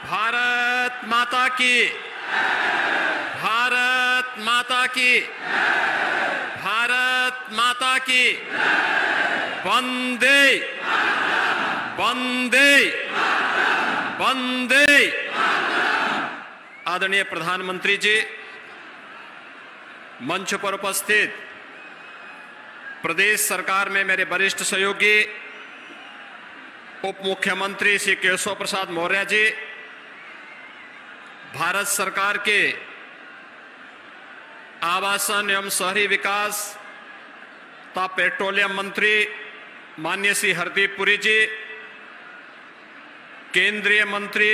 भारत माता की, भारत माता की, भारत माता की, वंदे वंदे वंदे। आदरणीय प्रधानमंत्री जी, मंच पर उपस्थित प्रदेश सरकार में मेरे वरिष्ठ सहयोगी उप मुख्यमंत्री श्री केशव प्रसाद मौर्य जी, भारत सरकार के आवासन एवं शहरी विकास तथा पेट्रोलियम मंत्री माननीय श्री हरदीप पुरी जी, केंद्रीय मंत्री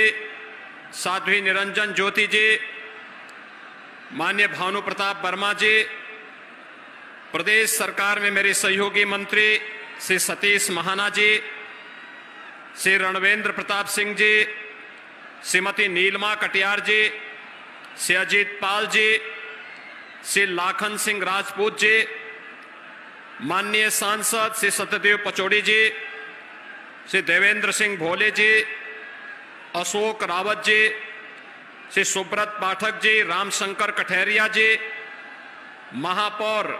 साध्वी निरंजन ज्योति जी, माननीय भानु प्रताप वर्मा जी, प्रदेश सरकार में मेरे सहयोगी मंत्री श्री सतीश महाना जी, श्री रणवेंद्र प्रताप सिंह जी, श्रीमती नीलमा कटियार जी, श्री अजीत पाल जी, श्री लाखन सिंह राजपूत जी, माननीय सांसद श्री सत्यदेव पचौड़ी जी, श्री देवेंद्र सिंह भोले जी, अशोक रावत जी, श्री सुब्रत पाठक जी, रामशंकर कठेरिया जी, महापौर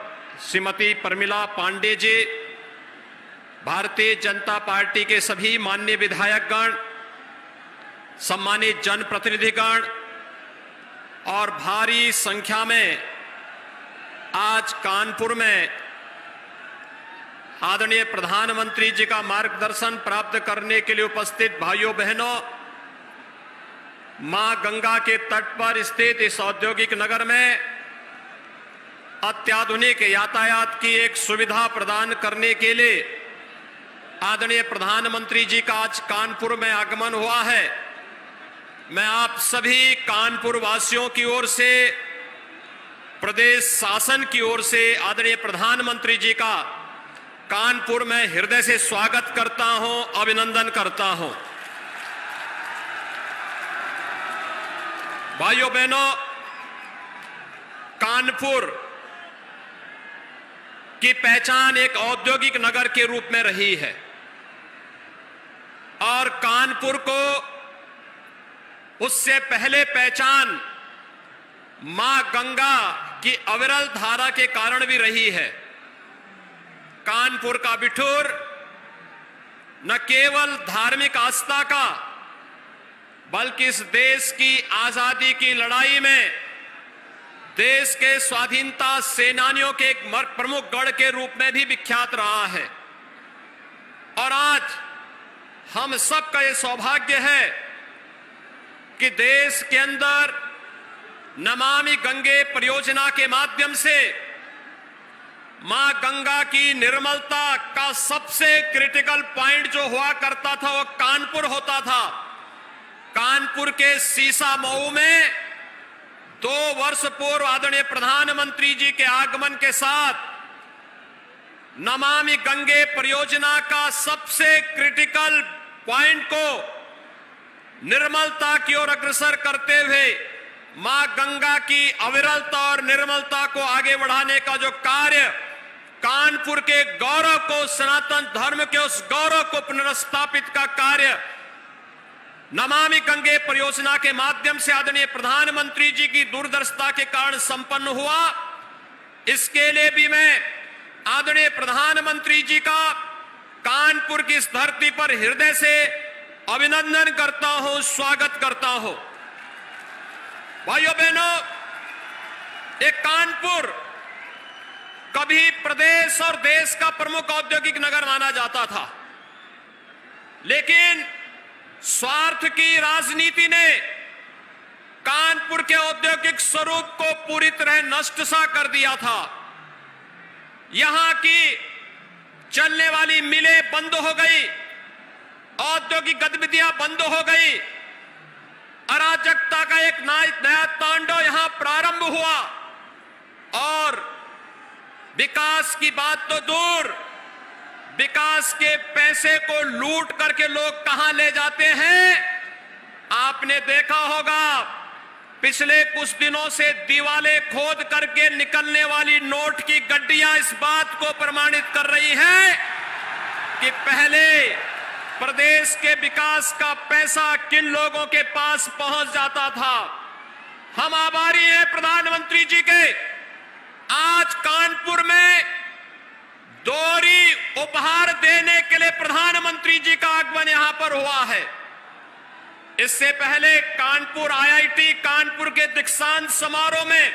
श्रीमती प्रमिला पांडे जी, भारतीय जनता पार्टी के सभी माननीय विधायकगण, सम्मानित जनप्रतिनिधिगण और भारी संख्या में आज कानपुर में आदरणीय प्रधानमंत्री जी का मार्गदर्शन प्राप्त करने के लिए उपस्थित भाइयों बहनों, मां गंगा के तट पर स्थित इस औद्योगिक नगर में अत्याधुनिक यातायात की एक सुविधा प्रदान करने के लिए आदरणीय प्रधानमंत्री जी का आज कानपुर में आगमन हुआ है। मैं आप सभी कानपुर वासियों की ओर से, प्रदेश शासन की ओर से आदरणीय प्रधानमंत्री जी का कानपुर में हृदय से स्वागत करता हूं, अभिनंदन करता हूं। भाइयों बहनों, कानपुर की पहचान एक औद्योगिक नगर के रूप में रही है और कानपुर को उससे पहले पहचान मां गंगा की अविरल धारा के कारण भी रही है। कानपुर का बिठूर न केवल धार्मिक आस्था का बल्कि इस देश की आजादी की लड़ाई में देश के स्वाधीनता सेनानियों के एक प्रमुख गढ़ के रूप में भी विख्यात रहा है। और आज हम सबका ये सौभाग्य है कि देश के अंदर नमामि गंगे परियोजना के माध्यम से मां गंगा की निर्मलता का सबसे क्रिटिकल पॉइंट जो हुआ करता था वो कानपुर होता था। कानपुर के सीसा मऊ में 2 वर्ष पूर्व आदरणीय प्रधानमंत्री जी के आगमन के साथ नमामि गंगे परियोजना का सबसे क्रिटिकल पॉइंट को निर्मलता की ओर अग्रसर करते हुए मां गंगा की अविरलता और निर्मलता को आगे बढ़ाने का जो कार्य, कानपुर के गौरव को, सनातन धर्म के उस गौरव को पुनर्स्थापित का कार्य नमामि गंगे परियोजना के माध्यम से आदरणीय प्रधानमंत्री जी की दूरदर्शिता के कारण संपन्न हुआ। इसके लिए भी मैं आदरणीय प्रधानमंत्री जी का कानपुर की इस धरती पर हृदय से अभिनंदन करता हूं, स्वागत करता हूं। भाइयों बहनों, एक कानपुर कभी प्रदेश और देश का प्रमुख औद्योगिक नगर माना जाता था, लेकिन स्वार्थ की राजनीति ने कानपुर के औद्योगिक स्वरूप को पूरी तरह नष्ट सा कर दिया था। यहां की चलने वाली मिलें बंद हो गई, औद्योगिक गतिविधियां बंद हो गई, अराजकता का एक नया तांडव यहां प्रारंभ हुआ और विकास की बात तो दूर, विकास के पैसे को लूट करके लोग कहां ले जाते हैं। आपने देखा होगा पिछले कुछ दिनों से दीवालें खोद करके निकलने वाली नोट की गड्डियां इस बात को प्रमाणित कर रही हैं कि पहले प्रदेश के विकास का पैसा किन लोगों के पास पहुंच जाता था। हम आभारी हैं प्रधानमंत्री जी के। आज कानपुर में दोहरी उपहार देने के लिए प्रधानमंत्री जी का आगमन यहां पर हुआ है। इससे पहले कानपुर आईआईटी कानपुर के दीक्षांत समारोह में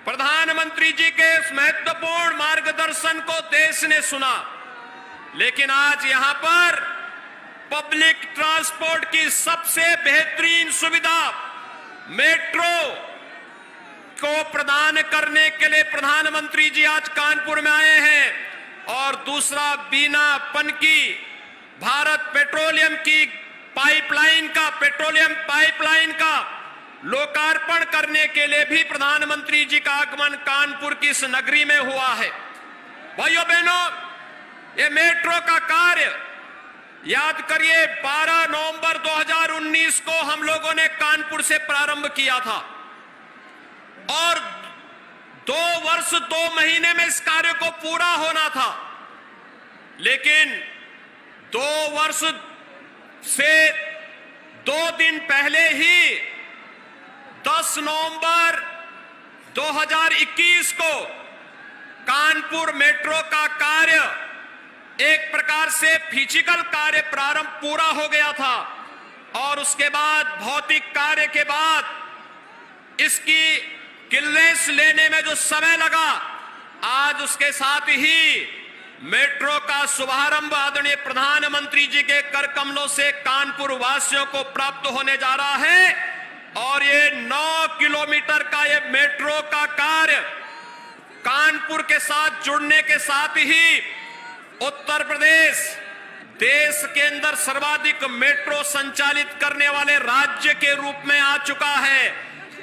प्रधानमंत्री जी के इस महत्वपूर्ण मार्गदर्शन को देश ने सुना, लेकिन आज यहां पर पब्लिक ट्रांसपोर्ट की सबसे बेहतरीन सुविधा मेट्रो को प्रदान करने के लिए प्रधानमंत्री जी आज कानपुर में आए हैं। और दूसरा, बीना पनकी भारत पेट्रोलियम की पेट्रोलियम पाइपलाइन का लोकार्पण करने के लिए भी प्रधानमंत्री जी का आगमन कानपुर की इस नगरी में हुआ है। भाइयों बहनों, ये मेट्रो का कार्य याद करिए 12 नवंबर 2019 को हम लोगों ने कानपुर से प्रारंभ किया था और 2 वर्ष 2 महीने में इस कार्य को पूरा होना था। लेकिन 2 वर्ष से 2 दिन पहले ही 10 नवंबर 2021 को कानपुर मेट्रो का कार्य एक प्रकार से फिजिकल कार्य प्रारंभ पूरा हो गया था और उसके बाद भौतिक कार्य के बाद इसकी क्लियरेंस लेने में जो समय लगा, आज उसके साथ ही मेट्रो का शुभारंभ आदरणीय प्रधानमंत्री जी के कर कमलों से कानपुर वासियों को प्राप्त होने जा रहा है। और ये 9 किलोमीटर का ये मेट्रो का कार्य कानपुर के साथ जुड़ने के साथ ही उत्तर प्रदेश देश के अंदर सर्वाधिक मेट्रो संचालित करने वाले राज्य के रूप में आ चुका है।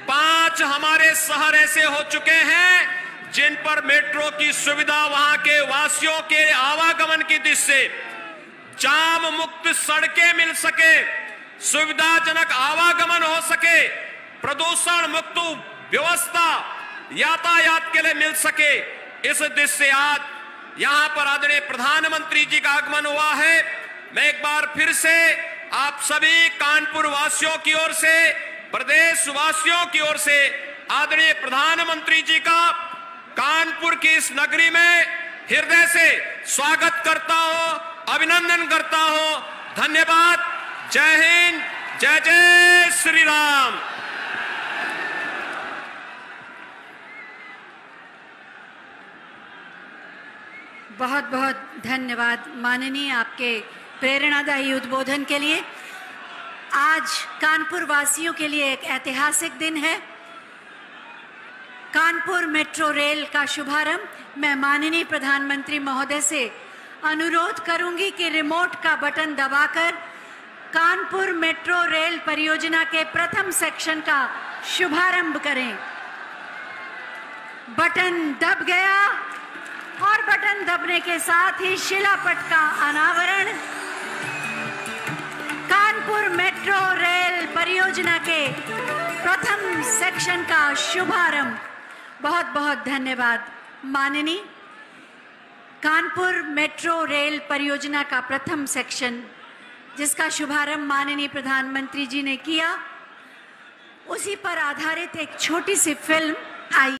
5 हमारे शहर ऐसे हो चुके हैं जिन पर मेट्रो की सुविधा वहां के वासियों के आवागमन की दृष्टि से जाम मुक्त सड़कें मिल सके, सुविधाजनक आवागमन हो सके, प्रदूषण मुक्त व्यवस्था यातायात के लिए मिल सके, इस दृष्टि से आज यहां पर आदरणीय प्रधानमंत्री जी का आगमन हुआ है। मैं एक बार फिर से आप सभी कानपुर वासियों की ओर से, प्रदेश वासियों की ओर से आदरणीय प्रधानमंत्री जी का कानपुर की इस नगरी में हृदय से स्वागत करता हूं, अभिनंदन करता हूं। धन्यवाद। जय हिंद, जय जय श्री राम। बहुत बहुत धन्यवाद माननीय, आपके प्रेरणादायी उद्बोधन के लिए। आज कानपुर वासियों के लिए एक ऐतिहासिक दिन है। कानपुर मेट्रो रेल का शुभारंभ। मैं माननीय प्रधानमंत्री महोदय से अनुरोध करूंगी कि रिमोट का बटन दबाकर कानपुर मेट्रो रेल परियोजना के प्रथम सेक्शन का शुभारंभ करें। बटन दब गया और बटन दबने के साथ ही शिलापट का अनावरण। कानपुर मेट्रो रेल परियोजना के प्रथम सेक्शन का शुभारंभ। बहुत बहुत धन्यवाद माननीय। कानपुर मेट्रो रेल परियोजना का प्रथम सेक्शन जिसका शुभारंभ माननीय प्रधानमंत्री जी ने किया, उसी पर आधारित एक छोटी सी फिल्म आई।